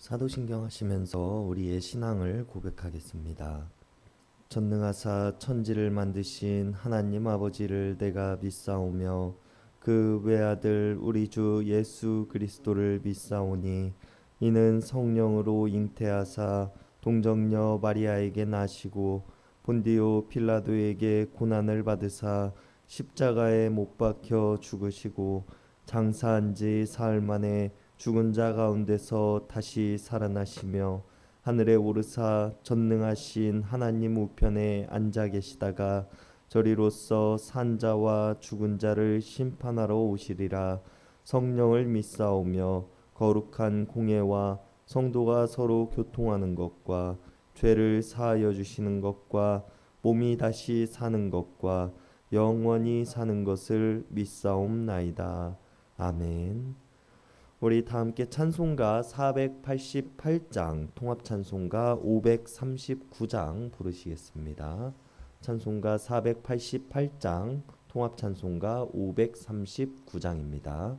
사도신경 하시면서 우리의 신앙을 고백하겠습니다. 전능하사 천지를 만드신 하나님 아버지를 내가 믿사오며 그 외아들 우리 주 예수 그리스도를 믿사오니 이는 성령으로 잉태하사 동정녀 마리아에게 나시고 본디오 필라도에게 고난을 받으사 십자가에 못 박혀 죽으시고 장사한 지 사흘 만에 죽은 자 가운데서 다시 살아나시며 하늘에 오르사 전능하신 하나님 우편에 앉아 계시다가 저리로서 산 자와 죽은 자를 심판하러 오시리라. 성령을 믿사오며 거룩한 공예와 성도가 서로 교통하는 것과 죄를 사하여 주시는 것과 몸이 다시 사는 것과 영원히 사는 것을 믿사옵나이다. 아멘. 우리 다 함께 찬송가 488장, 통합찬송가 539장 부르시겠습니다. 찬송가 488장, 통합찬송가 539장입니다.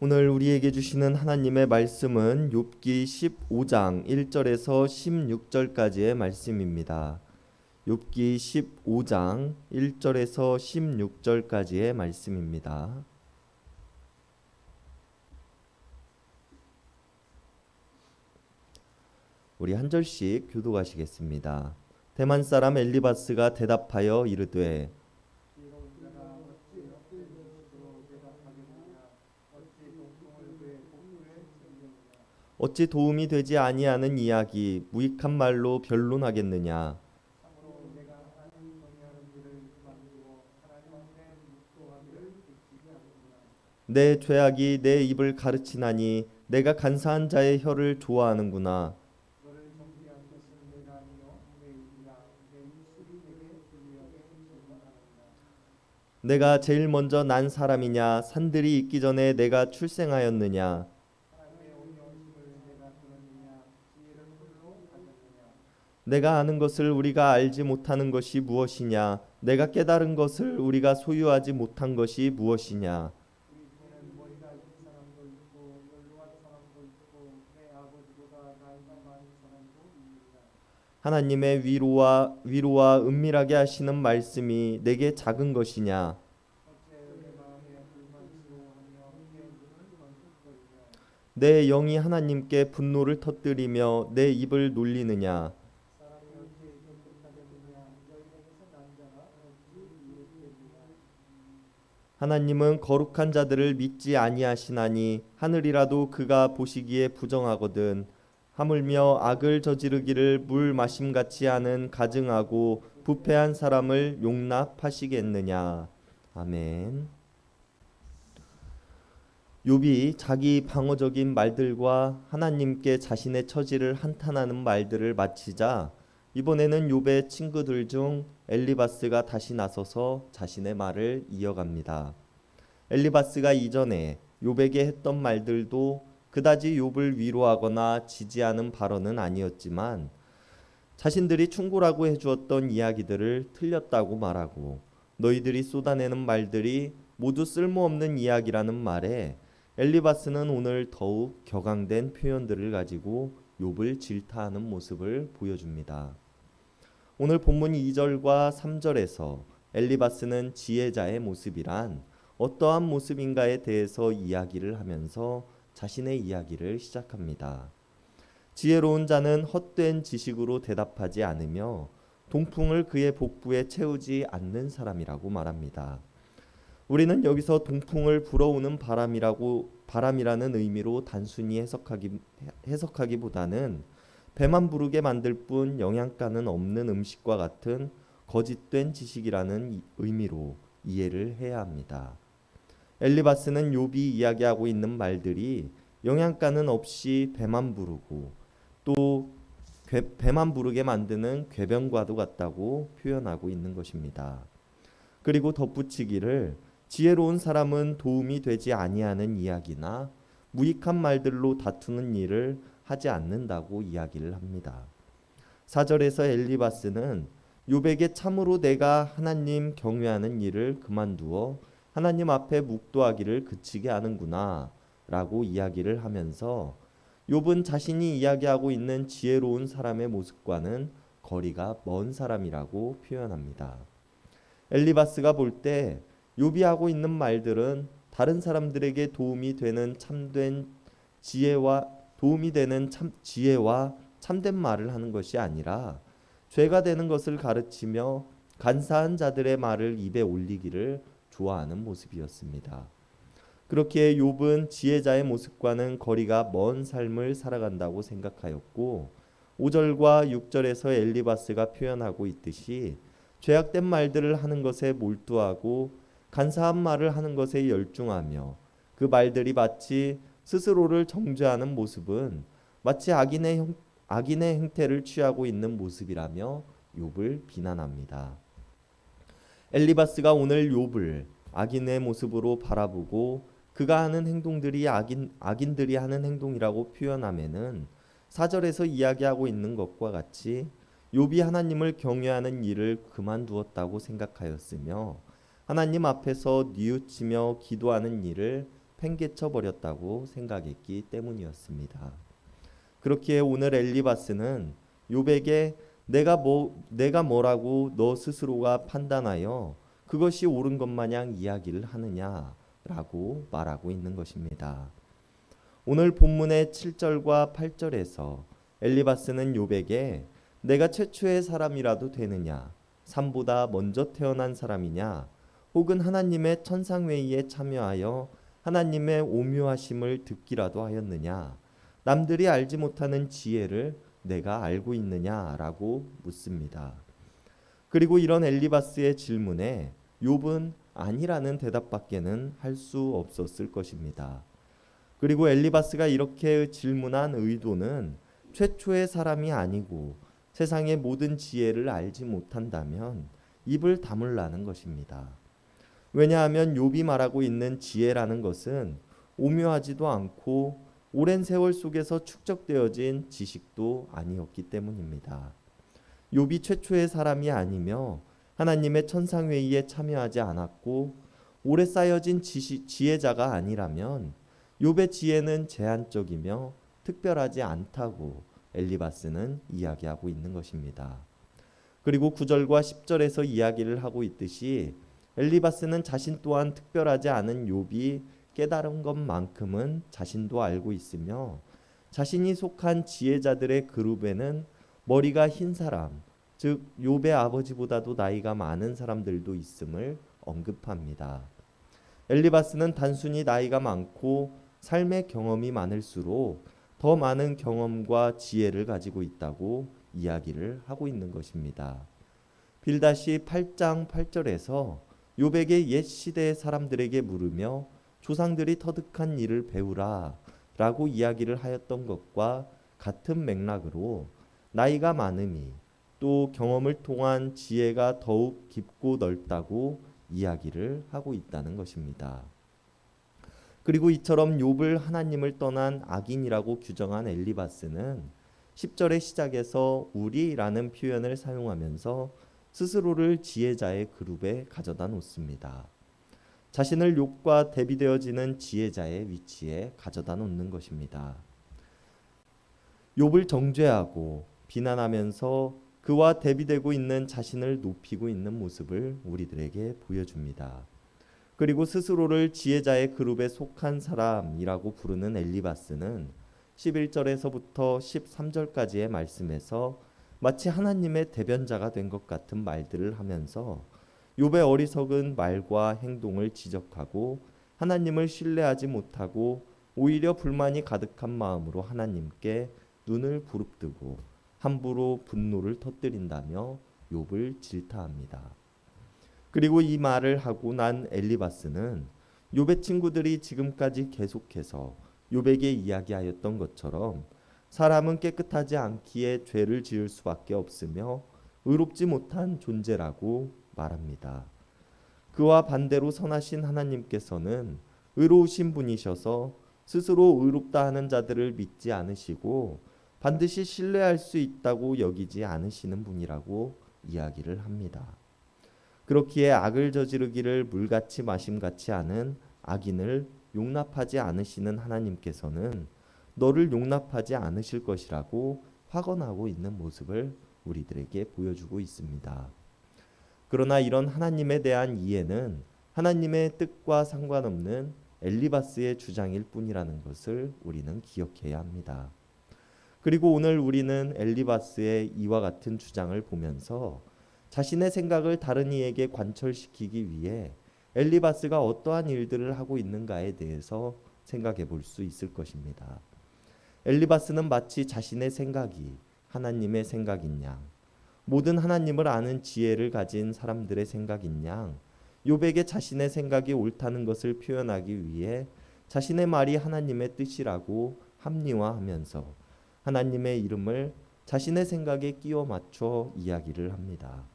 오늘 우리에게 주시는 하나님의 말씀은 욥기 15장 1절에서 16절까지의 말씀입니다. 욥기 15장 1절에서 16절까지의 말씀입니다. 우리 한 절씩 교독하시겠습니다. 대만 사람 엘리바스가 대답하여 이르되 어찌 도움이 되지 아니하는 이야기 무익한 말로 변론하겠느냐. 내 죄악이 내 입을 가르치나니 내가 간사한 자의 혀를 좋아하는구나. 내가 제일 먼저 난 사람이냐. 산들이 있기 전에 내가 출생하였느냐. 내가 아는 것을 우리가 알지 못하는 것이 무엇이냐. 내가 깨달은 것을 우리가 소유하지 못한 것이 무엇이냐. 하나님의 위로와 은밀하게 하시는 말씀이 내게 작은 것이냐. 내 영이 하나님께 분노를 터뜨리며 내 입을 놀리느냐. 하나님은 거룩한 자들을 믿지 아니하시나니 하늘이라도 그가 보시기에 부정하거든. 하물며 악을 저지르기를 물 마심같이 하는 가증하고 부패한 사람을 용납하시겠느냐. 아멘. 욥이 자기 방어적인 말들과 하나님께 자신의 처지를 한탄하는 말들을 마치자 이번에는 욥의 친구들 중 엘리바스가 다시 나서서 자신의 말을 이어갑니다. 엘리바스가 이전에 욥에게 했던 말들도 그다지 욥을 위로하거나 지지하는 발언은 아니었지만 자신들이 충고라고 해주었던 이야기들을 틀렸다고 말하고 너희들이 쏟아내는 말들이 모두 쓸모없는 이야기라는 말에 엘리바스는 오늘 더욱 격앙된 표현들을 가지고 욥을 질타하는 모습을 보여줍니다. 오늘 본문 2절과 3절에서 엘리바스는 지혜자의 모습이란 어떠한 모습인가에 대해서 이야기를 하면서 자신의 이야기를 시작합니다. 지혜로운 자는 헛된 지식으로 대답하지 않으며 동풍을 그의 복부에 채우지 않는 사람이라고 말합니다. 우리는 여기서 동풍을 불어오는 바람이라는 의미로 단순히 해석하기보다는 배만 부르게 만들 뿐 영양가는 없는 음식과 같은 거짓된 지식이라는 의미로 이해를 해야 합니다. 엘리바스는 욥이 이야기하고 있는 말들이 영양가는 없이 배만 부르고 또 배만 부르게 만드는 궤변과도 같다고 표현하고 있는 것입니다. 그리고 덧붙이기를 지혜로운 사람은 도움이 되지 아니하는 이야기나 무익한 말들로 다투는 일을 하지 않는다고 이야기를 합니다. 4절에서 엘리바스는 욥에게 참으로 내가 하나님 경외하는 일을 그만두어 하나님 앞에 묵도하기를 그치게 하는구나 라고 이야기를 하면서 욥은 자신이 이야기하고 있는 지혜로운 사람의 모습과는 거리가 먼 사람이라고 표현합니다. 엘리바스가 볼 때 욥이 하고 있는 말들은 다른 사람들에게 도움이 되는 지혜와 참된 말을 하는 것이 아니라 죄가 되는 것을 가르치며 간사한 자들의 말을 입에 올리기를 좋아하는 모습이었습니다. 그렇기에 욥은 지혜자의 모습과는 거리가 먼 삶을 살아간다고 생각하였고 5절과 6절에서 엘리바스가 표현하고 있듯이 죄악된 말들을 하는 것에 몰두하고 간사한 말을 하는 것에 열중하며 그 말들이 마치 스스로를 정죄하는 모습은 마치 악인의 행태를 취하고 있는 모습이라며 욥을 비난합니다. 엘리바스가 오늘 욥을 악인의 모습으로 바라보고 그가 하는 행동들이 악인들이 하는 행동이라고 표현하면은 4절에서 이야기하고 있는 것과 같이 욥이 하나님을 경외하는 일을 그만두었다고 생각하였으며 하나님 앞에서 뉘우치며 기도하는 일을 팽개쳐 버렸다고 생각했기 때문이었습니다. 그렇기에 오늘 엘리바스는 욥에게 내가 뭐라고 너 스스로가 판단하여 그것이 옳은 것 마냥 이야기를 하느냐라고 말하고 있는 것입니다. 오늘 본문의 7절과 8절에서 엘리바스는 욥에게 내가 최초의 사람이라도 되느냐, 삼보다 먼저 태어난 사람이냐, 혹은 하나님의 천상회의에 참여하여 하나님의 오묘하심을 듣기라도 하였느냐, 남들이 알지 못하는 지혜를 내가 알고 있느냐라고 묻습니다. 그리고 이런 엘리바스의 질문에 욥은 아니라는 대답밖에는 할 수 없었을 것입니다. 그리고 엘리바스가 이렇게 질문한 의도는 최초의 사람이 아니고 세상의 모든 지혜를 알지 못한다면 입을 다물라는 것입니다. 왜냐하면 욥이 말하고 있는 지혜라는 것은 오묘하지도 않고 오랜 세월 속에서 축적되어진 지식도 아니었기 때문입니다. 욥이 최초의 사람이 아니며 하나님의 천상회의에 참여하지 않았고 오래 쌓여진 지혜자가 아니라면 욥의 지혜는 제한적이며 특별하지 않다고 엘리바스는 이야기하고 있는 것입니다. 그리고 9절과 10절에서 이야기를 하고 있듯이 엘리바스는 자신 또한 특별하지 않은 욥이 깨달은 것만큼은 자신도 알고 있으며 자신이 속한 지혜자들의 그룹에는 머리가 흰 사람, 즉 욥의 아버지보다도 나이가 많은 사람들도 있음을 언급합니다. 엘리바스는 단순히 나이가 많고 삶의 경험이 많을수록 더 많은 경험과 지혜를 가지고 있다고 이야기를 하고 있는 것입니다. 빌닷이 8장 8절에서 욥에게 옛 시대의 사람들에게 물으며 조상들이 터득한 일을 배우라 라고 이야기를 하였던 것과 같은 맥락으로 나이가 많음이 또 경험을 통한 지혜가 더욱 깊고 넓다고 이야기를 하고 있다는 것입니다. 그리고 이처럼 욥을 하나님을 떠난 악인이라고 규정한 엘리바스는 10절의 시작에서 우리라는 표현을 사용하면서 스스로를 지혜자의 그룹에 가져다 놓습니다. 자신을 욥과 대비되어지는 지혜자의 위치에 가져다 놓는 것입니다. 욥을 정죄하고 비난하면서 그와 대비되고 있는 자신을 높이고 있는 모습을 우리들에게 보여줍니다. 그리고 스스로를 지혜자의 그룹에 속한 사람이라고 부르는 엘리바스는 11절에서부터 13절까지의 말씀에서 마치 하나님의 대변자가 된 것 같은 말들을 하면서 욥의 어리석은 말과 행동을 지적하고 하나님을 신뢰하지 못하고 오히려 불만이 가득한 마음으로 하나님께 눈을 부릅뜨고 함부로 분노를 터뜨린다며 욥을 질타합니다. 그리고 이 말을 하고 난 엘리바스는 욥의 친구들이 지금까지 계속해서 욥에게 이야기하였던 것처럼 사람은 깨끗하지 않기에 죄를 지을 수밖에 없으며 의롭지 못한 존재라고 말합니다. 그와 반대로 선하신 하나님께서는 의로우신 분이셔서 스스로 의롭다 하는 자들을 믿지 않으시고 반드시 신뢰할 수 있다고 여기지 않으시는 분이라고 이야기를 합니다. 그렇기에 악을 저지르기를 물같이 마심같이 하는 악인을 용납하지 않으시는 하나님께서는 너를 용납하지 않으실 것이라고 확언하고 있는 모습을 우리들에게 보여주고 있습니다. 그러나 이런 하나님에 대한 이해는 하나님의 뜻과 상관없는 엘리바스의 주장일 뿐이라는 것을 우리는 기억해야 합니다. 그리고 오늘 우리는 엘리바스의 이와 같은 주장을 보면서 자신의 생각을 다른 이에게 관철시키기 위해 엘리바스가 어떠한 일들을 하고 있는가에 대해서 생각해 볼 수 있을 것입니다. 엘리바스는 마치 자신의 생각이 하나님의 생각인 양, 모든 하나님을 아는 지혜를 가진 사람들의 생각인 양, 욥에게 자신의 생각이 옳다는 것을 표현하기 위해 자신의 말이 하나님의 뜻이라고 합리화하면서 하나님의 이름을 자신의 생각에 끼워 맞춰 이야기를 합니다.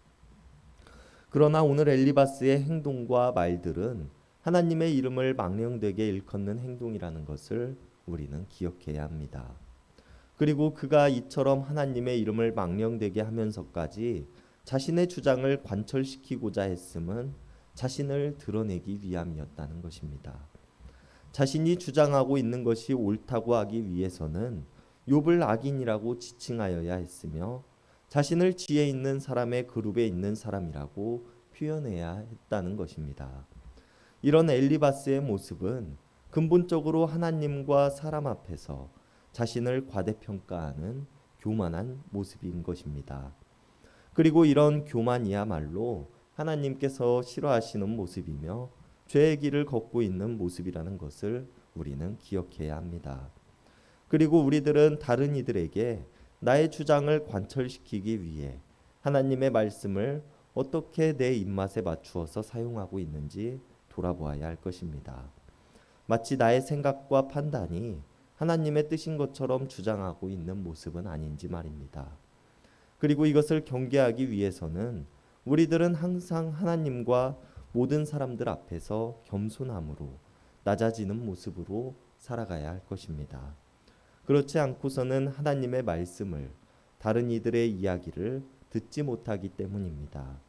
그러나 오늘 엘리바스의 행동과 말들은 하나님의 이름을 망령되게 일컫는 행동이라는 것을 우리는 기억해야 합니다. 그리고 그가 이처럼 하나님의 이름을 망령되게 하면서까지 자신의 주장을 관철시키고자 했음은 자신을 드러내기 위함이었다는 것입니다. 자신이 주장하고 있는 것이 옳다고 하기 위해서는 욥을 악인이라고 지칭하여야 했으며 자신을 지혜 있는 사람의 그룹에 있는 사람이라고 표현해야 했다는 것입니다. 이런 엘리바스의 모습은 근본적으로 하나님과 사람 앞에서 자신을 과대평가하는 교만한 모습인 것입니다. 그리고 이런 교만이야말로 하나님께서 싫어하시는 모습이며 죄의 길을 걷고 있는 모습이라는 것을 우리는 기억해야 합니다. 그리고 우리들은 다른 이들에게 나의 주장을 관철시키기 위해 하나님의 말씀을 어떻게 내 입맛에 맞추어서 사용하고 있는지 돌아보아야 할 것입니다. 마치 나의 생각과 판단이 하나님의 뜻인 것처럼 주장하고 있는 모습은 아닌지 말입니다. 그리고 이것을 경계하기 위해서는 우리들은 항상 하나님과 모든 사람들 앞에서 겸손함으로 낮아지는 모습으로 살아가야 할 것입니다. 그렇지 않고서는 하나님의 말씀을 다른 이들의 이야기를 듣지 못하기 때문입니다.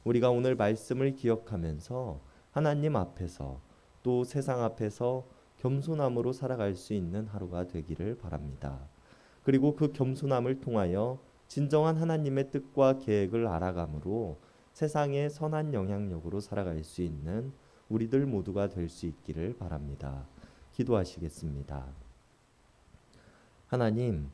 우리가 오늘 말씀을 기억하면서 하나님 앞에서 또 세상 앞에서 겸손함으로 살아갈 수 있는 하루가 되기를 바랍니다. 그리고 그 겸손함을 통하여 진정한 하나님의 뜻과 계획을 알아감으로 세상의 선한 영향력으로 살아갈 수 있는 우리들 모두가 될 수 있기를 바랍니다. 기도하시겠습니다. 하나님,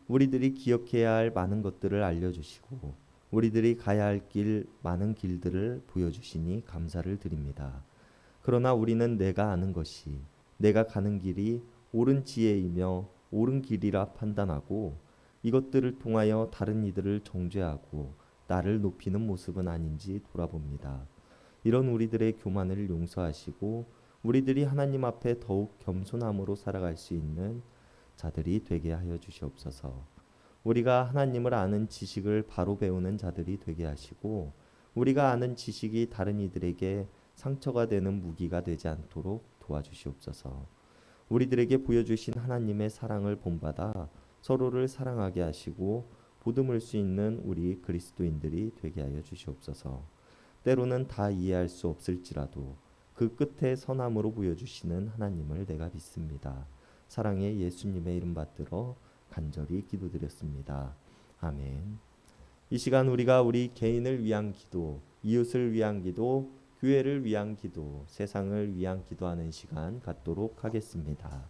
우리들이 기억해야 할 많은 것들을 알려주시고 우리들이 가야 할 길, 많은 길들을 보여주시니 감사를 드립니다. 그러나 우리는 내가 아는 것이 내가 가는 길이 옳은 지혜이며 옳은 길이라 판단하고 이것들을 통하여 다른 이들을 정죄하고 나를 높이는 모습은 아닌지 돌아봅니다. 이런 우리들의 교만을 용서하시고 우리들이 하나님 앞에 더욱 겸손함으로 살아갈 수 있는 자들이 되게 하여 주시옵소서. 우리가 하나님을 아는 지식을 바로 배우는 자들이 되게 하시고 우리가 아는 지식이 다른 이들에게 상처가 되는 무기가 되지 않도록 도와주시옵소서. 우리들에게 보여주신 하나님의 사랑을 본받아 서로를 사랑하게 하시고 보듬을 수 있는 우리 그리스도인들이 되게 하여 주시옵소서. 때로는 다 이해할 수 없을지라도 그 끝에 선함으로 보여주시는 하나님을 내가 믿습니다. 사랑의 예수님의 이름 받들어 간절히 기도드렸습니다. 아멘. 이 시간 우리가 우리 개인을 위한 기도, 이웃을 위한 기도, 교회를 위한 기도, 세상을 위한 기도하는 시간 갖도록 하겠습니다.